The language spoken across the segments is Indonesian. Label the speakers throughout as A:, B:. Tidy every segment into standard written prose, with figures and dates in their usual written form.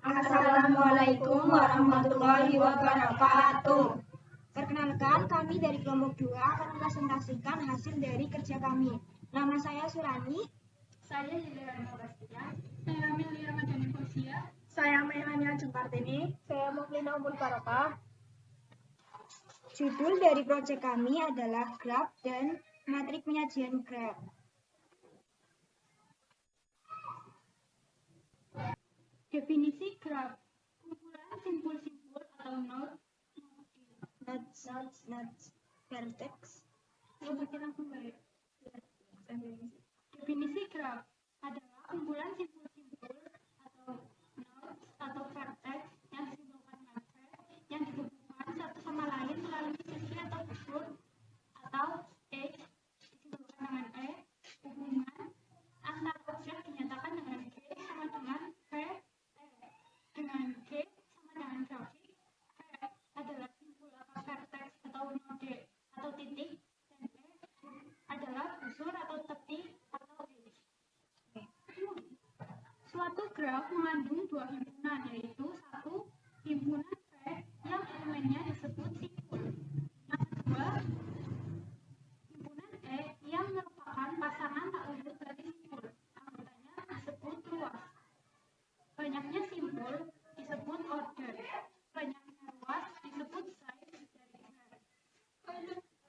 A: Assalamualaikum warahmatullahi wabarakatuh. Perkenalkan, kami dari kelompok 2 akan mempresentasikan hasil dari kerja kami. Nama saya Surani.
B: Saya Yudhara Bastian. Saya Amelia Ramadhani Fausia.
C: Saya Melania Jempartini.
D: Saya Muklina Umul Barokah.
A: Judul dari proyek kami adalah graf dan matrik penyajian graf.
B: Definisi graf: kumpulan simpul-simpul atau node
A: vertex.
B: Definisi graf adalah kumpulan simpul-simpul atau nodes atau vertex yang disimbolkan dengan V yang dihubungkan satu sama lain melalui sisi atau busur, atau H disimbolkan dengan E. Hubungan antara objek dinyatakan dengan G sama dengan V dengan G sama dengan grafik. V adalah simpul atau vertex atau node atau titik, dan E adalah busur atau tepi atau edge. Suatu graf mengandung dua himpunan, yaitu satu, himpunan V yang elemennya disebut simpul. Yang kedua, himpunan E yang merupakan pasangan tak urut dari simpul. Anggotanya disebut ruas. Banyaknya simpul disebut order. Banyaknya ruas disebut size dari graf.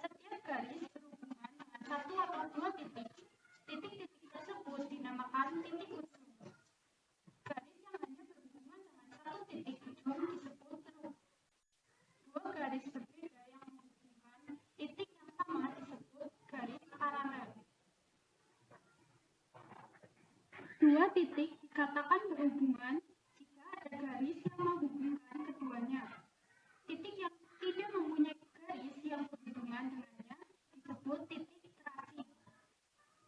B: Setiap garis berhubungan dengan satu atau dua titik. Titik-titik tersebut dinamakan titik ujung. Garis yang hanya berhubungan dengan satu titik ujung disebut truk. Dua garis berbeda yang menghubungkan titik yang sama disebut garis paralel. Dua titik dikatakan berhubungan jika ada garis yang menghubungkan keduanya. Titik yang tidak mempunyai garis yang berhubungan dengannya disebut titik terasi.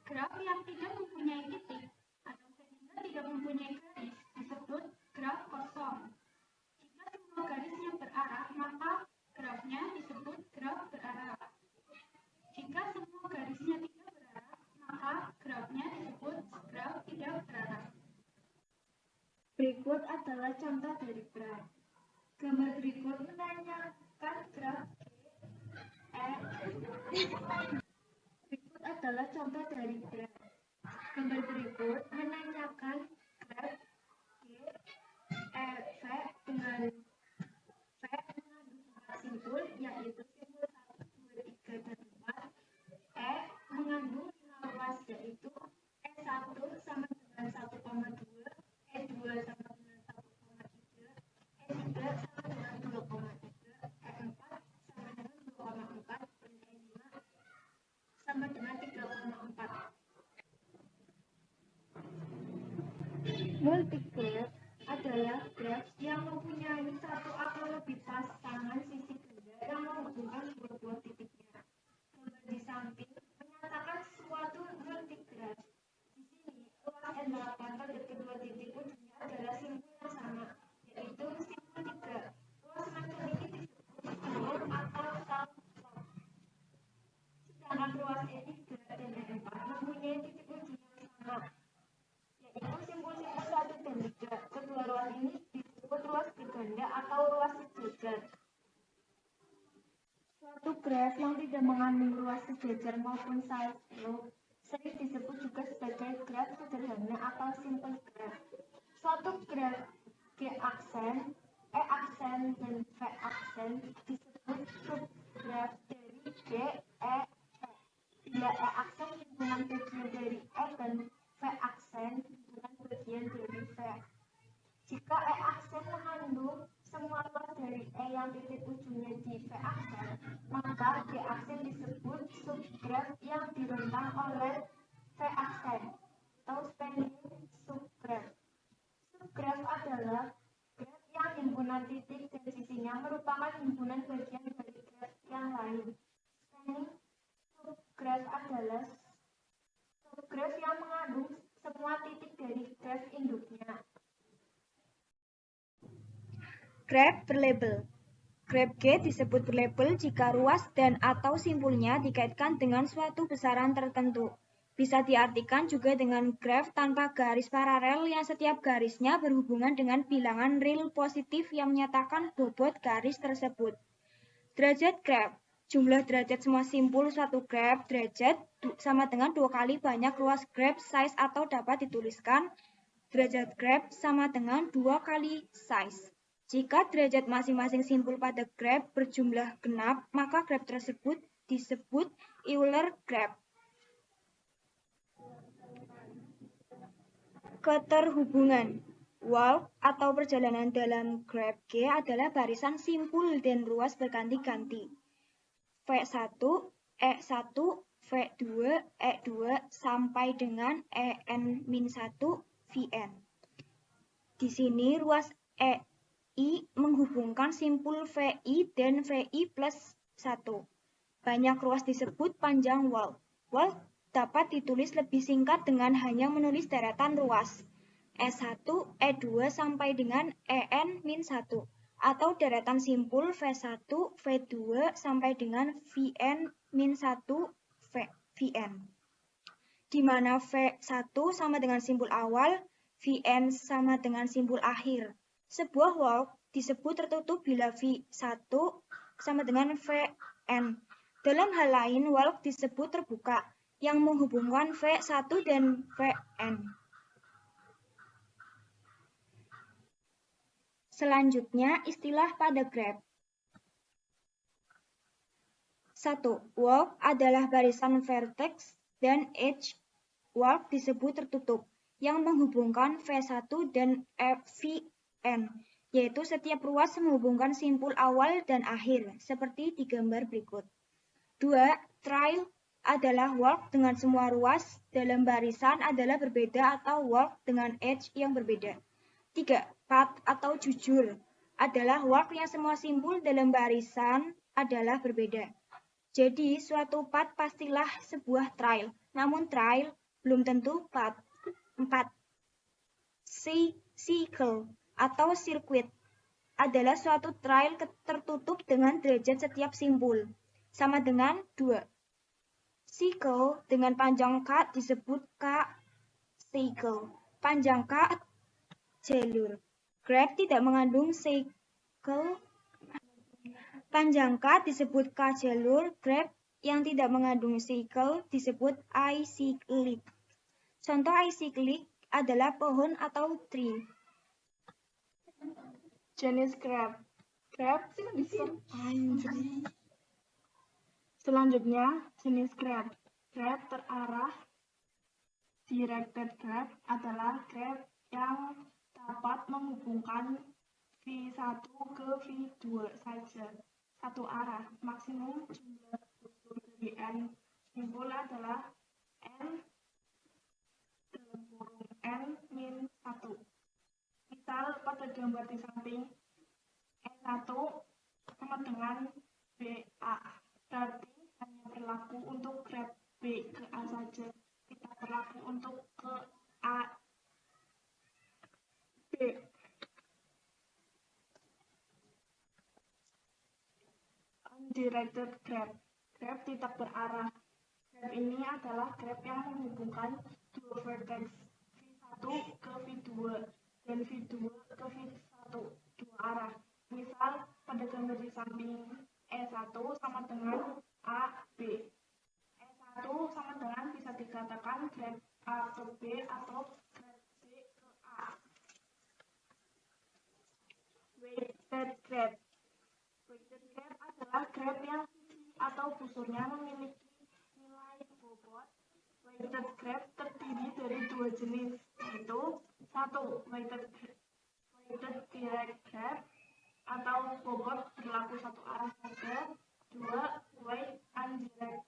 B: Graf yang tidak mempunyai titik atau sehingga tidak mempunyai garis disebut graf kosong. Jika semua garisnya berarah, maka grafnya disebut graf berarah. Jika semua garisnya tidak berarah, maka grafnya disebut graf tidak berarah.
A: Berikut adalah contoh dari graf. Gambar berikut menanyakan graf Berikut adalah contoh dari graf. Gambar berikut menanyakan graf G, E, V dengan V mengandung 4 simpul, yaitu simpul 1, 2, 3, dan 4. E mengandung 5 ruas, yaitu E1 sama dengan 1,2, E2 sama dengan 1,3, E3 sama dengan 2,3, E4 sama dengan 2,4, dan E5 sama dengan 3,4. Multigraf adalah graf yang mempunyai satu atau lebih pasangan sisi ganda yang menghubungkan dua buah titiknya. Gambar di samping menyatakan suatu multigraf. Di sini, ruas N8 pada kedua titik ujungnya adalah simpul yang sama, yaitu simpul 3. Ruas semacam ini disebut jalur atau salpok. Sedangkan ruas E3 dan E4 mempunyai titik ujung yang sama, yaitu simpul-simpul 1 dan 3. Kedua ruas ini disebut ruas berganda atau ruas sejajar. Suatu graf yang tidak mengandung ruas sejajar maupun side slope sering disebut juga sebagai graf sederhana atau simple graph. Suatu graf G-aksen, E-aksen, dan V-aksen disebut subgraf dari G, E, V. Bila E-aksen himpunan bagian dari E dan V-aksen himpunan bagian dari V. Jika E-aksen mengandung semua ruas dari E yang titik ujungnya di V-aksen, maka G-aksen disebut subgraf yang direntang oleh V-aksen atau spanning subgraf. Subgraf adalah graf yang himpunan titik dan sisinya merupakan himpunan bagian dari graf yang lain. Spanning subgraf adalah subgraf yang mengandung semua titik dari graf induknya. Graf berlabel. Graf G disebut berlabel jika ruas dan atau simpulnya dikaitkan dengan suatu besaran tertentu.
E: Bisa diartikan juga dengan graf tanpa garis paralel yang setiap garisnya berhubungan dengan bilangan real positif yang menyatakan bobot garis tersebut. Derajat graf. Jumlah derajat semua simpul suatu graf derajat sama dengan 2 kali banyak ruas graf size atau dapat dituliskan derajat graf sama dengan 2 kali size. Jika derajat masing-masing simpul pada graf berjumlah genap, maka graf tersebut disebut Euler graf. Keterhubungan. Walk atau perjalanan dalam graf G adalah barisan simpul dan ruas berganti-ganti. V1, E1, V2, E2 sampai dengan En-1, Vn. Di sini ruas EI menghubungkan simpul VI dan VI plus 1. Banyak ruas disebut panjang walk. Walk dapat ditulis lebih singkat dengan hanya menulis deretan ruas E1, E2 sampai dengan En-1 atau deretan simpul V1, V2 sampai dengan Vn-1, Vn. Di mana V1 sama dengan simpul awal, Vn sama dengan simpul akhir. Sebuah walk disebut tertutup bila V1 sama dengan Vn. Dalam hal lain, walk disebut terbuka yang menghubungkan V1 dan Vn. Selanjutnya, istilah pada graf. 1. Walk adalah barisan vertex dan edge. Walk disebut tertutup yang menghubungkan V1 dan Vn, yaitu setiap ruas menghubungkan simpul awal dan akhir, seperti di gambar berikut. 2. Trail adalah walk dengan semua ruas dalam barisan adalah berbeda atau walk dengan edge yang berbeda. 3. Path atau jujur adalah walk yang semua simpul dalam barisan adalah berbeda. Jadi, suatu path pastilah sebuah trail, namun trail belum tentu path. 4. Cycle atau sirkuit adalah suatu trail tertutup dengan derajat setiap simpul, sama dengan 2. Cycle dengan panjang K disebut K-cycle. Panjang K jalur. Graf tidak mengandung cycle. Panjang K disebut K jalur. Graf yang tidak mengandung cycle disebut I-cyclic. Contoh I-cyclic adalah pohon atau tree.
C: Jenis graf. Selanjutnya, jenis graf. Graf terarah. Directed graph adalah graf yang dapat menghubungkan V1 ke V2 saja, satu arah. Maksimum jumlah busur dari N simpul adalah N dalam kurung N-1. Misal pada gambar di samping E1 sama dengan BA, berarti hanya berlaku untuk graf B ke A saja, tidak berlaku untuk ke A B. Undirected graph. Graf tidak berarah. Graf ini adalah graf yang menghubungkan dua vertex V1 ke V2 dan V2 ke V1 dua arah. Misal pada gambar di samping E1 sama dengan AB. E1 sama dengan bisa dikatakan graf A ke B atau graf B ke A. Weighted graph. Weighted graph adalah graf yang sisi atau busurnya memiliki nilai bobot. Weighted graph terdiri dari dua jenis, yaitu 1. Weighted direct graph atau bobot berlaku satu arah saja. 2. Weight undirect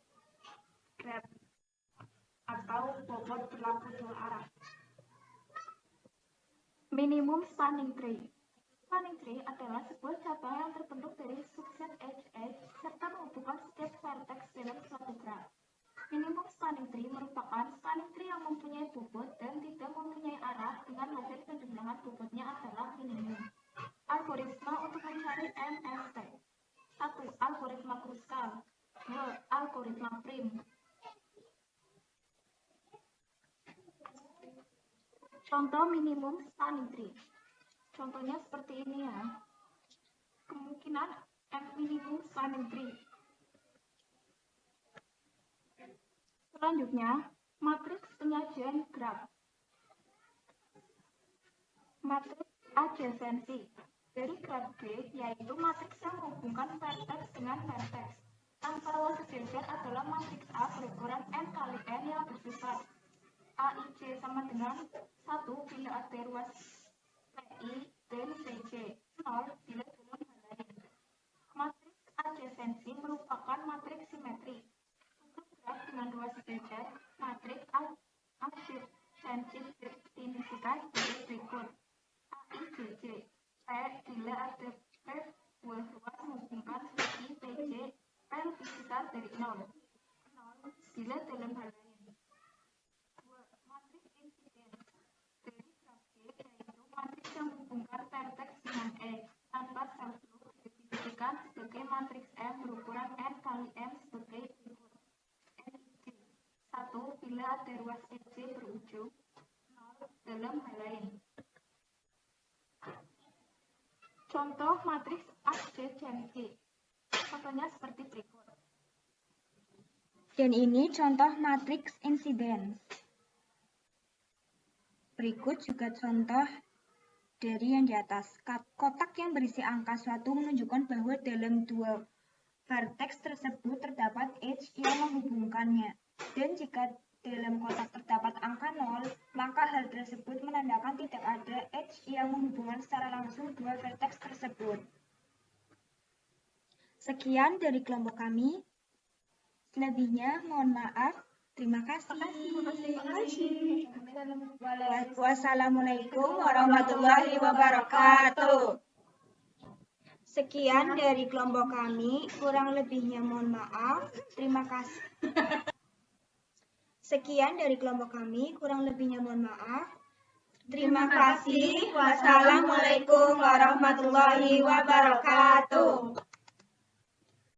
C: graph atau bobot berlaku dua arah.
A: Minimum spanning tree. Spanning tree adalah sebuah cabang yang terbentuk dari subset edge serta menghubungkan setiap vertex dalam suatu graf. Minimum spanning tree merupakan spanning tree yang mempunyai bobot dan tidak mempunyai arah dengan hasil penjumlahan bobotnya adalah minimum. Algoritma untuk mencari MST. 1. Algoritma Kruskal. 2. Algoritma Prim. Contoh minimum spanning tree. Contohnya seperti ini ya. Kemungkinan M minimum spanning tree. Selanjutnya, matriks penyajian graf. Matriks adjacensi. Dari graf G, yaitu matriks yang menghubungkan vertex dengan vertex. Tanpa ruas sejajar adalah matriks A berukuran n kali n yang bersifat AIJ sama dengan 1 bila ada ruas PI dan VJ, 0 bila dalam hal lain. Matriks adjacensi merupakan matriks simetri. Untuk graf dengan ruas sejajar, matriks adjacensi didefinisikan sebagai berikut. AIJJ, P bila ada P buah ruas menghubungkan segi PJ, P lebih besar dari 0. 0 bila dalam hal lain. 2. Matriks insiden. Dari graf G, yaitu matriks yang menghubungkan vertex dengan E tanpa subgroup didefinisikan sebagai matriks M berukuran n kali M sebagai berikut. NIJ, 1 bila ada ruas EJ berujung 0 dalam hal lain. Contoh matriks adjacensi. Contohnya seperti berikut.
E: Dan ini contoh matriks insidence. Berikut juga contoh dari yang di atas. Kotak yang berisi angka suatu menunjukkan bahwa dalam dua vertex tersebut terdapat edge yang menghubungkannya. Dan jika dalam kotak terdapat angka 0, maka hal tersebut menandakan tidak ada edge yang menghubungkan secara langsung dua vertex tersebut. Sekian dari kelompok kami. Selebihnya mohon maaf. Terima kasih. Wassalamualaikum warahmatullahi wabarakatuh. Sekian dari kelompok kami. Kurang lebihnya mohon maaf. Terima kasih. Sekian dari kelompok kami. Kurang lebihnya mohon maaf. Terima kasih. Wassalamualaikum warahmatullahi wabarakatuh.